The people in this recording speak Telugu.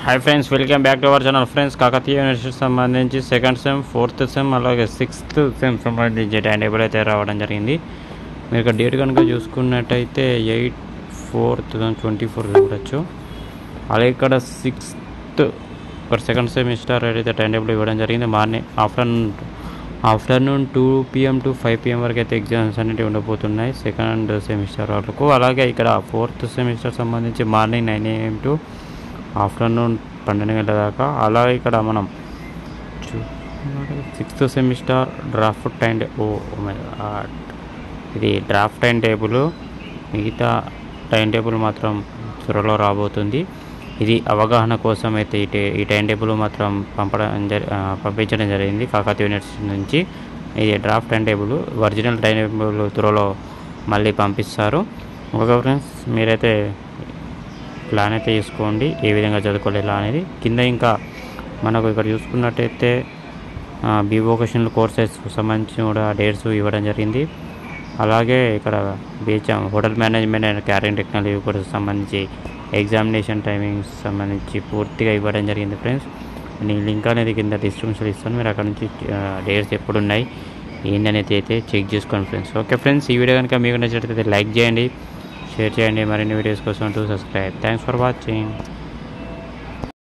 Hi friends, welcome back to our channel. Friends, Kakatiya యూనివర్సిటీకి సంబంధించి సెకండ్ సెమ్, ఫోర్త్ సెమ్, అలాగే సిక్స్త్ సెమ్ సంబంధించి టైం టేబుల్ అయితే రావడం జరిగింది. మీరు ఇక్కడ డేట్ కనుక చూసుకున్నట్టయితే 8/4/2024 చూడవచ్చు. అలాగే ఇక్కడ సిక్స్త్ సెకండ్ సెమిస్టర్ అయితే టైం టేబుల్ ఇవ్వడం జరిగింది. Morning afternoon 2 PM to 5 PM వరకు అయితే ఎగ్జామ్స్ అనేవి ఉండబోతున్నాయి సెకండ్ సెమిస్టర్ వరకు. అలాగే ఇక్కడ ఫోర్త్ సెమిస్టర్ సంబంధించి మార్నింగ్ 9 AM to ఆఫ్టర్నూన్ 12 గంటల దాకా. అలాగే ఇక్కడ మనం సిక్స్త్ సెమిస్టర్ డ్రాఫ్ట్ టైం ఇది డ్రాఫ్ట్ టైం టేబుల్, మిగతా టైం టేబుల్ మాత్రం త్వరలో రాబోతుంది. ఇది అవగాహన కోసం అయితే ఈ టైం టేబుల్ మాత్రం పంపించడం జరిగింది కాకతీయ యూనివర్సిటీ నుంచి. ఇది draft time table, original time table త్వరలో మళ్ళీ పంపిస్తారు. ఓకే ఫ్రెండ్స్, మీరైతే ప్లాన్ అయితే తీసుకోండి ఏ విధంగా చదువుకోవాలి ఎలా అనేది. కింద ఇంకా మనకు ఇక్కడ చూసుకున్నట్టయితే బీ వొకేషనల్ కోర్సెస్ సంబంధించి కూడా డేట్స్ ఇవ్వడం జరిగింది. అలాగే ఇక్కడ BHM hotel management and catering technology courses సంబంధించి ఎగ్జామినేషన్ టైమింగ్స్ సంబంధించి పూర్తిగా ఇవ్వడం జరిగింది. ఫ్రెండ్స్, నేను లింక్ అనేది కింద డిస్క్రిప్షన్లో ఇస్తాను. మీరు అక్కడ నుంచి డేట్స్ ఎప్పుడు ఉన్నాయి ఏంటనేది అయితే చెక్ చేసుకోండి ఫ్రెండ్స్. ఓకే ఫ్రెండ్స్, ఈ వీడియో కనుక మీకు నచ్చినట్లయితే లైక్ చేయండి, షేర్ చేయండి. మరిన్ని వీడియోస్ కోసం సబ్స్క్రైబ్. Thanks for watching.